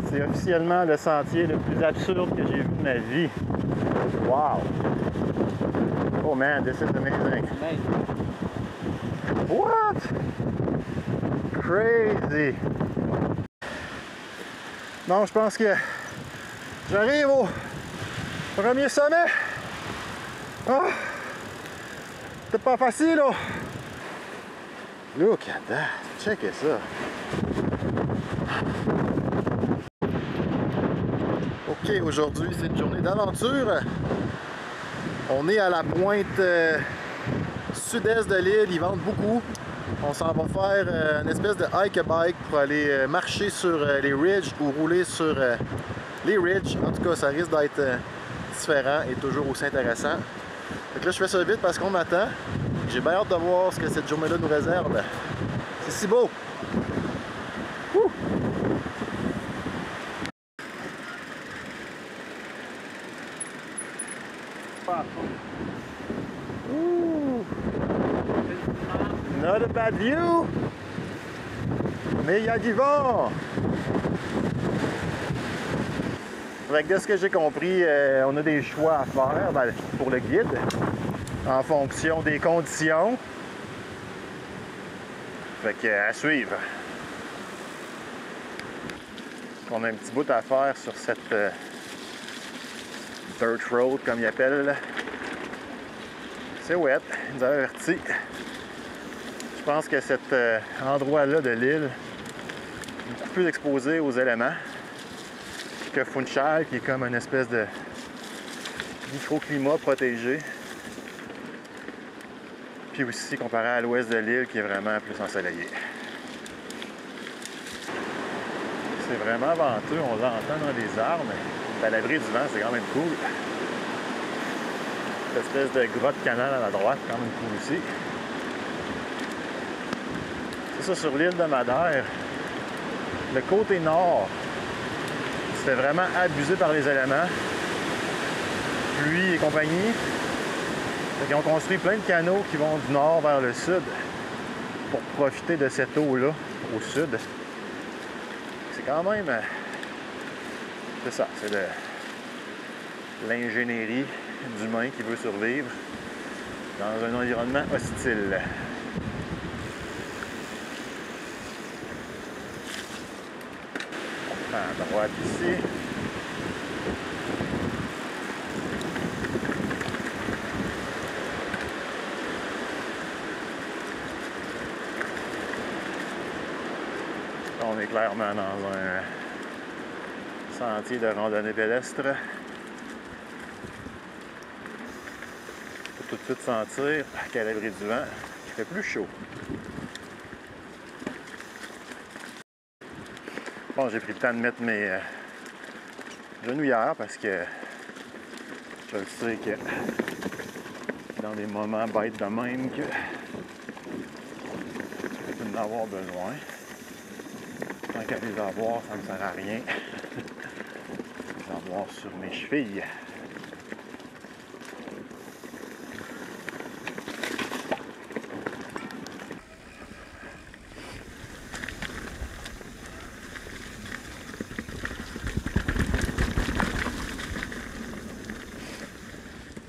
C'est officiellement le sentier le plus absurde que j'ai vu de ma vie. Wow! Oh man, this is amazing. What? Crazy! Non, je pense que j'arrive au premier sommet. Oh, c'était pas facile, là. Look at that. Checkez ça. Ok, aujourd'hui, c'est une journée d'aventure. On est à la pointe sud-est de l'île. Ils vendent beaucoup. On s'en va faire une espèce de hike-a-bike pour aller marcher sur les ridges ou rouler sur les ridges. En tout cas, ça risque d'être différent et toujours aussi intéressant. Donc là, je fais ça vite parce qu'on m'attend. J'ai bien hâte de voir ce que cette journée-là nous réserve. C'est si beau! Ouh. Ouh. Not a bad view! Mais il y a du vent! Avec de ce que j'ai compris, on a des choix à faire pour le guide en fonction des conditions. Fait que à suivre. On a un petit bout à faire sur cette dirt road comme ils appellent. C'est wet, ils nous avaient averti. Je pense que cet endroit-là de l'île est beaucoup plus exposé aux éléments que Funchal, qui est comme une espèce de microclimat protégé. Puis aussi comparé à l'ouest de l'île qui est vraiment plus ensoleillé. C'est vraiment venteux, on l'entend dans les arbres, mais à l'abri du vent, c'est quand même cool. Cette espèce de grotte canal à la droite, quand même cool aussi. C'est ça, sur l'île de Madère, le côté nord, c'était vraiment abusé par les éléments, pluie et compagnie. Ils ont construit plein de canaux qui vont du nord vers le sud pour profiter de cette eau-là au sud. C'est quand même... c'est ça, c'est de l'ingénierie d'humain qui veut survivre dans un environnement hostile. On prend à droite ici. On est clairement dans un sentier de randonnée pédestre. On peut tout de suite sentir qu'à l'abri du vent, il fait plus chaud. Bon, j'ai pris le temps de mettre mes genouillères parce que je le sais que dans des moments bêtes de même que je peux en avoir besoin. Tant qu'à les avoir, ça ne me sert à rien. Je vais avoir sur mes chevilles.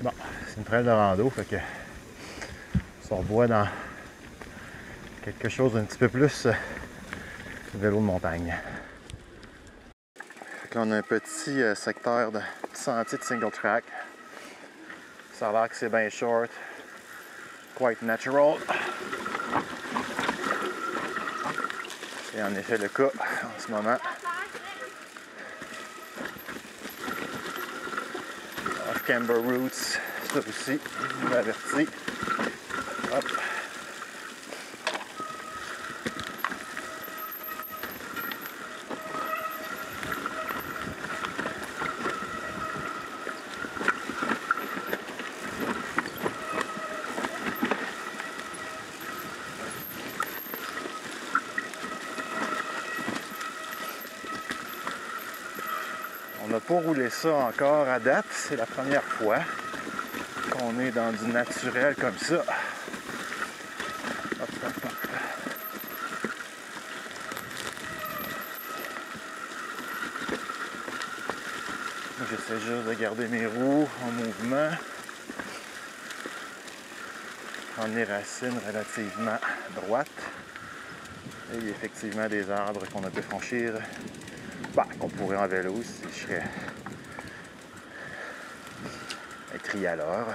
Bon, c'est une trail de rando, fait que on se revoit dans quelque chose d'un petit peu plus vélo de montagne. Fait que là, on a un petit secteur de sentier de single track. Ça a l'air que c'est bien short, quite natural. C'est en effet le cas en ce moment. Off-camber roots, ça aussi, je vous avertis. Hop. On n'a pas roulé ça encore à date, c'est la première fois qu'on est dans du naturel comme ça. Hop, hop, hop. j'essaie juste de garder mes roues en mouvement. Prendre les racines relativement droites. Et il y a effectivement des arbres qu'on ne peut franchir, qu'on pourrait en vélo si je serais un trialeur.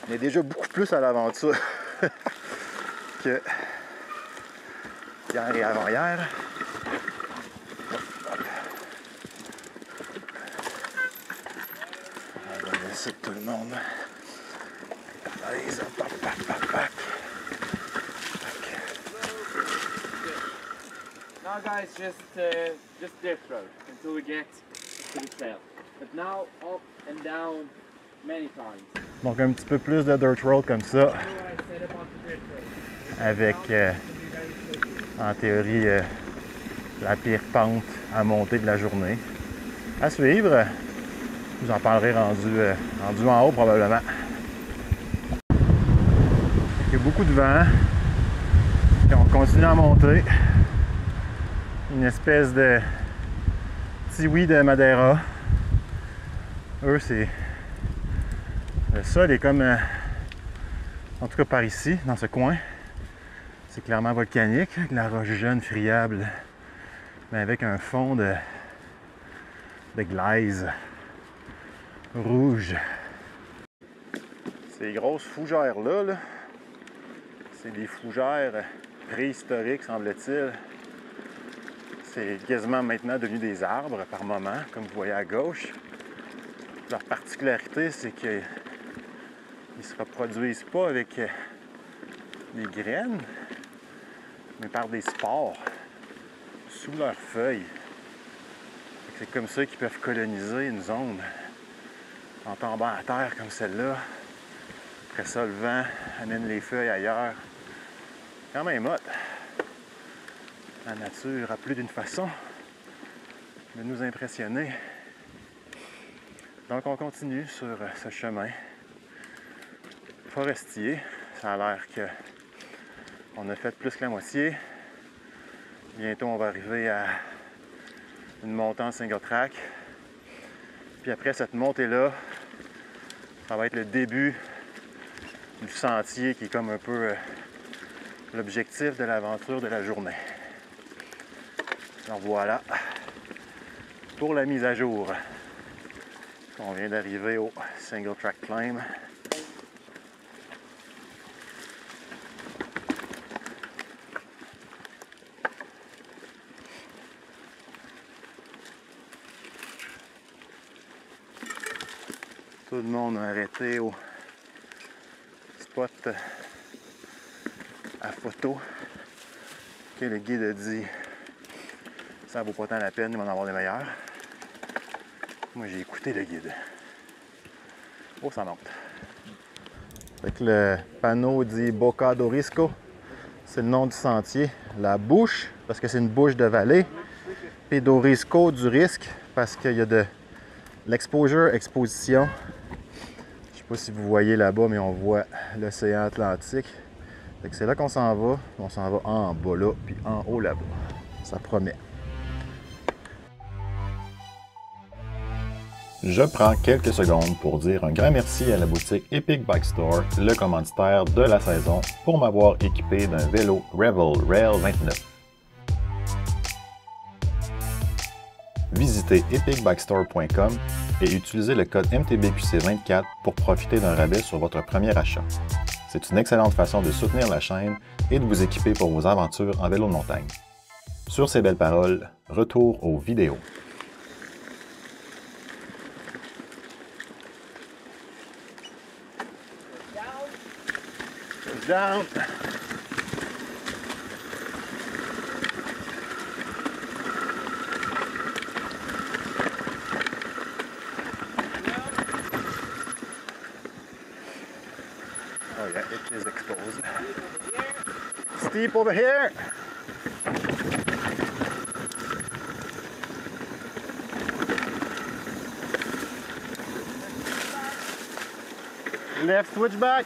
On est déjà beaucoup plus à l'aventure que hier et avant-hier. On va laisser tout le monde. Allez, Now guys, just diff road until we get to the trail. But now up and down many times. Donc un petit peu plus de dirt road comme ça, avec en théorie la pire pente à monter de la journée. À suivre, je vous en parlerai rendu en haut probablement. Il y a beaucoup de vent, et on continue à monter. Une espèce de tiwi de Madeira. Eux, c'est... Le sol est comme, en tout cas par ici, dans ce coin, c'est clairement volcanique, avec la roche jaune friable, mais avec un fond de glaise rouge. Ces grosses fougères-là, c'est des fougères préhistoriques, semble-t-il. C'est quasiment maintenant devenu des arbres par moment, comme vous voyez à gauche. Leur particularité, c'est qu'ils ne se reproduisent pas avec des graines, mais par des spores sous leurs feuilles. C'est comme ça qu'ils peuvent coloniser une zone en tombant à terre comme celle-là. Après ça, le vent amène les feuilles ailleurs. Quand même hot. La nature a plus d'une façon de nous impressionner. Donc on continue sur ce chemin forestier. Ça a l'air qu'on a fait plus que la moitié. Bientôt on va arriver à une montée en single track. Puis après cette montée-là, ça va être le début du sentier qui est comme un peu l'objectif de l'aventure de la journée. Donc voilà pour la mise à jour. On vient d'arriver au single track climb. Tout le monde a arrêté au spot à photo que le guide a dit ça vaut pas tant la peine, il va en avoir des meilleurs. Moi j'ai écouté le guide. Oh, ça monte. Avec le panneau dit Boca do Risco, c'est le nom du sentier. La bouche, parce que c'est une bouche de vallée. Puis do Risco, du risque, parce qu'il y a de l'exposure, exposition. Je sais pas si vous voyez là-bas, mais on voit l'océan Atlantique. C'est là qu'on s'en va. On s'en va en bas là, puis en haut là-bas. Ça promet. Je prends quelques secondes pour dire un grand merci à la boutique Epic Bike Store, le commanditaire de la saison, pour m'avoir équipé d'un vélo Revel Rail 29. Visitez epicbikestore.com et utilisez le code MTBQC24 pour profiter d'un rabais sur votre premier achat. C'est une excellente façon de soutenir la chaîne et de vous équiper pour vos aventures en vélo de montagne. Sur ces belles paroles, retour aux vidéos. Down. Oh yeah, it is exposed. Steep over here. Left switchback.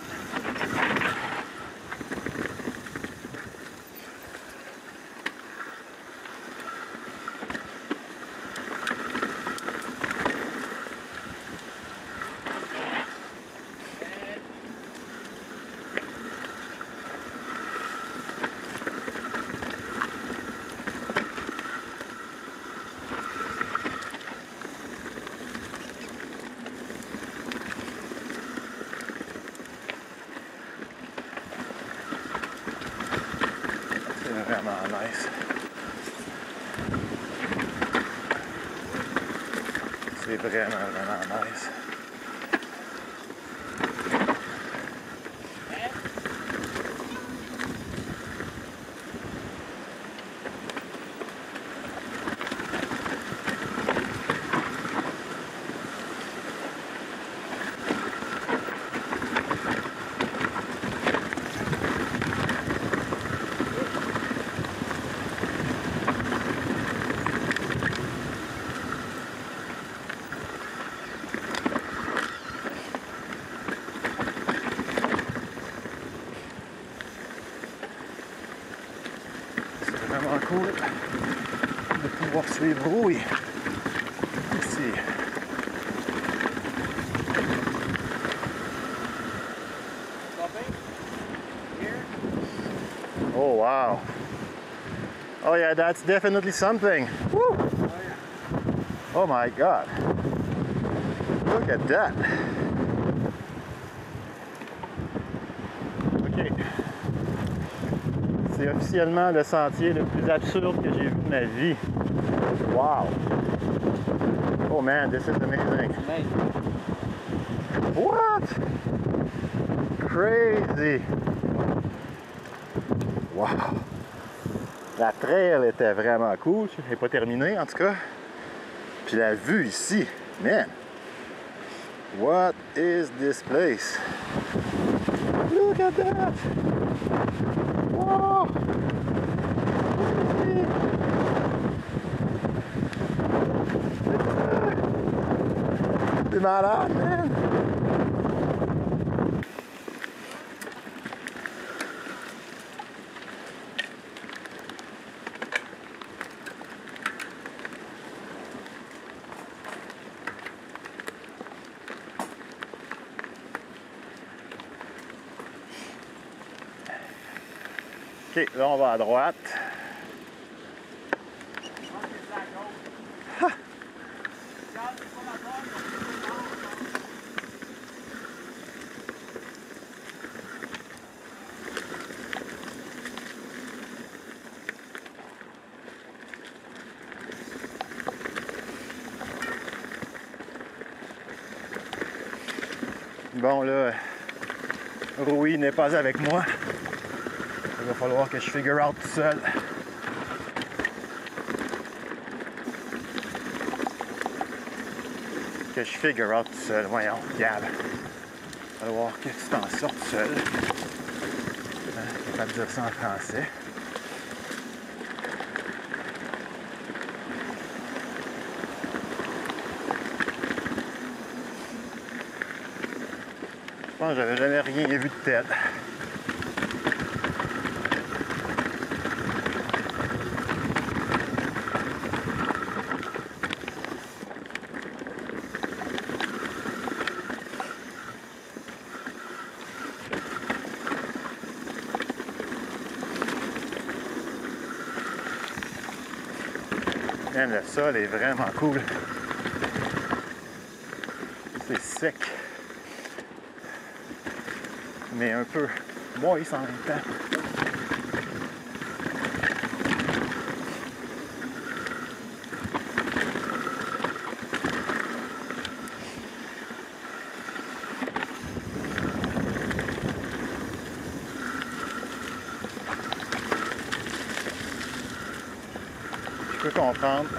Vraiment nice. C'est vraiment nice. Vraiment cool de pouvoir suivre Rui ici. Oh wow. Oh yeah, that's definitely something. Woo. Oh my god. Look at that. OK. C'est officiellement le sentier le plus absurde que j'ai vu de ma vie. Wow! Oh man, this is amazing. What? Crazy! Wow! La trail était vraiment cool. Elle n'est pas terminée en tout cas. Puis la vue ici, man! What is this place? Look at that! Wow! C'est malade, man! OK, là on va à droite. Ha! Bon là, Rui n'est pas avec moi. Il va falloir que je figure out tout seul. Que je figure out tout seul. Voyons, Gab. Il va falloir que tu t'en sortes seul. Je vais pas te dire ça en français. Je pense que j'avais jamais rien vu de tête. Le sol est vraiment cool. C'est sec. Mais un peu moist en même temps. Je peux comprendre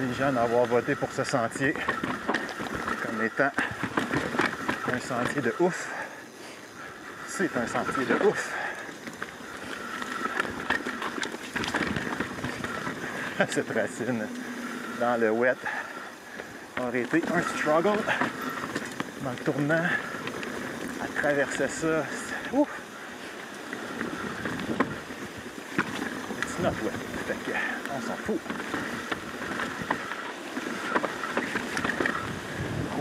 les gens d'avoir voté pour ce sentier comme étant un sentier de ouf. C'est un sentier de ouf. Cette racine dans le wet aurait été un struggle dans le tournant. traversait ça. Ouf! It's not wet. Fait que, on s'en fout.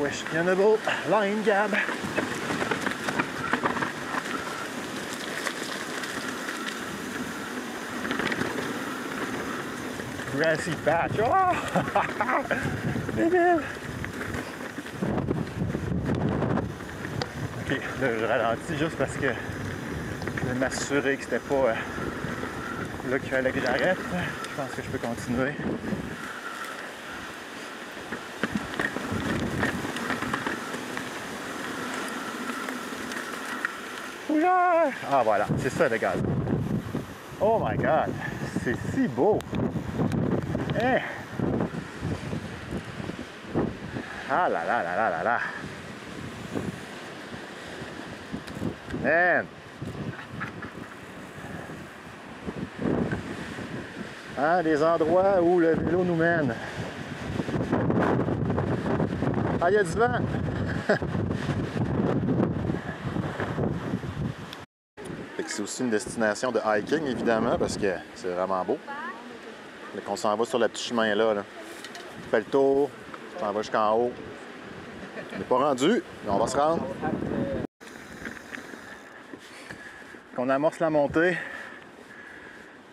Questionable line gap. Grassy patch. Oh! Débile! Ok, là je ralentis juste parce que je voulais m'assurer que c'était pas là qu'il fallait que j'arrête. Je pense que je peux continuer. Ah voilà, c'est ça le gaz. Oh my god, c'est si beau. Hein? Ah là là là là là là. Man. Hein, des endroits où le vélo nous mène. Ah, il y a du vent. C'est aussi une destination de hiking, évidemment, parce que c'est vraiment beau. Donc, on s'en va sur le petit chemin là. On fait le tour, on s'en va jusqu'en haut. On n'est pas rendu, mais on va se rendre. On amorce la montée.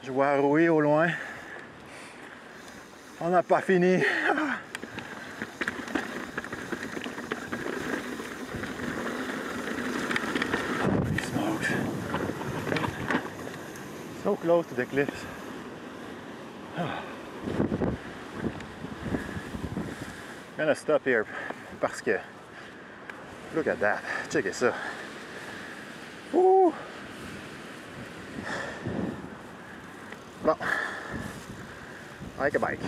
Je vois Rouy au loin. On n'a pas fini. So close to the cliffs. I'm gonna stop here parce que look at that. Checkez ça. Ouh. Bon. Hike a bike.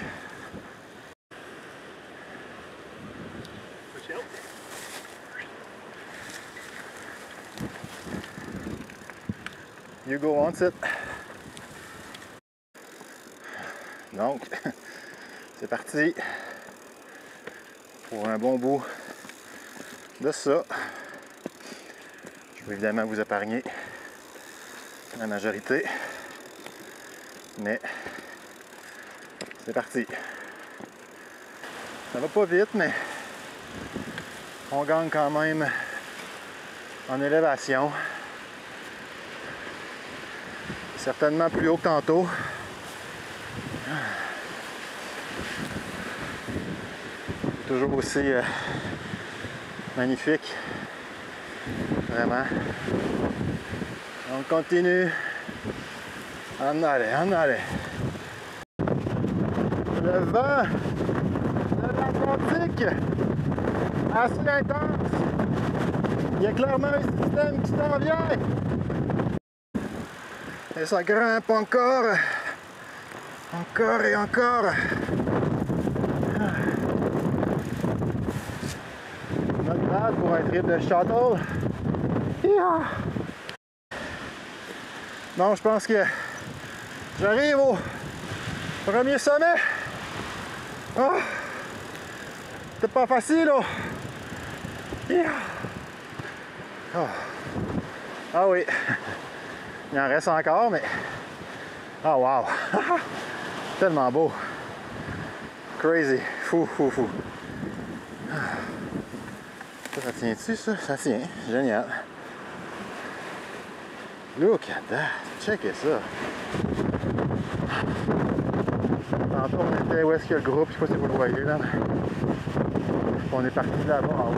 You go on it. Donc, c'est parti pour un bon bout de ça. Je vais évidemment vous épargner la majorité, mais c'est parti. Ça va pas vite, mais on gagne quand même en élévation. Certainement plus haut que tantôt. Toujours aussi magnifique. Vraiment. On continue. En allez, en allez. Le vent de l'Atlantique, assez intense. Il y a clairement un système qui s'en vient. Et ça grimpe encore. Encore et encore. Notre grade pour un trip de shuttle. Yeah. Bon, je pense que j'arrive au premier sommet. Oh, c'était pas facile, là. Yeah. Oh. Ah oui, il en reste encore, mais... Oh wow! Tellement beau! Crazy! Fou, fou, fou! Ça tient-tu, ça? Ça tient. Génial! Look at that! Checkez ça! Tantôt, on était où est-ce qu'il y a le groupe? Je sais pas si vous le voyez, là. On est parti là-bas en haut.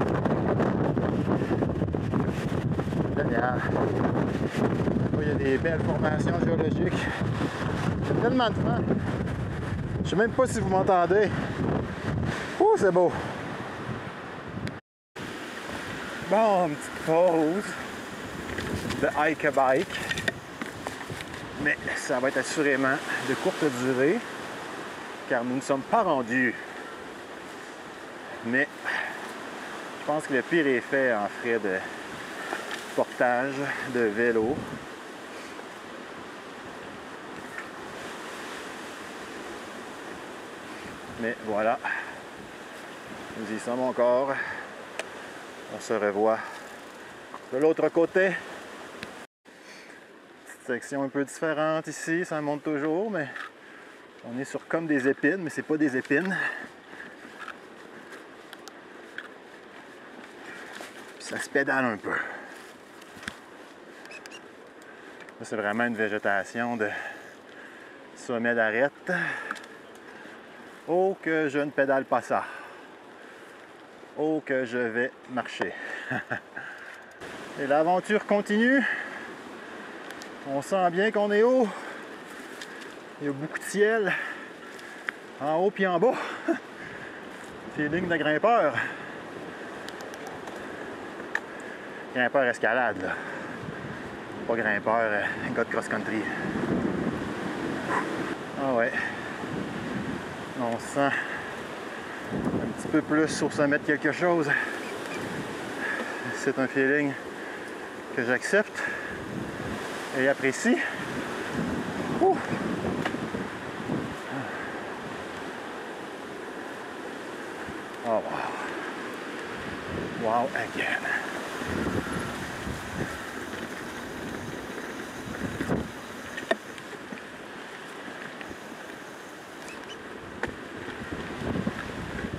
Génial! Il y a des belles formations géologiques. C'est tellement de vent. Je sais même pas si vous m'entendez. Ouh, c'est beau! Bon, une petite pause de hike a bike. Mais ça va être assurément de courte durée, car nous ne sommes pas rendus. Mais je pense que le pire est fait en frais de portage de vélo. Mais voilà, nous y sommes encore. On se revoit De l'autre côté, petite section un peu différente ici, ça monte toujours, mais on est sur comme des épines, mais c'est pas des épines. Puis ça se pédale un peu. Là, c'est vraiment une végétation de sommet d'arête. Oh, que je ne pédale pas ça. Oh, que je vais marcher. Et l'aventure continue. On sent bien qu'on est haut. Il y a beaucoup de ciel. En haut puis en bas. Feeling de grimpeur. Grimpeur escalade, là. Pas grimpeur, gars de cross-country. Ah ouais. On se sent un petit peu plus au sommet de quelque chose. C'est un feeling que j'accepte et apprécie. Ouh. Oh wow. Wow again.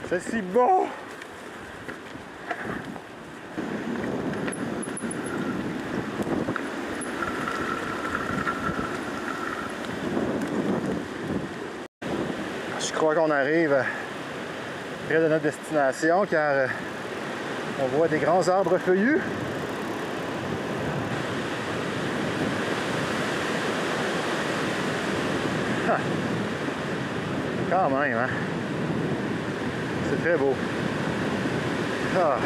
C'est si beau! Je crois qu'on arrive près de notre destination car on voit des grands arbres feuillus. Ah. Quand même, hein? C'est très beau. Ah.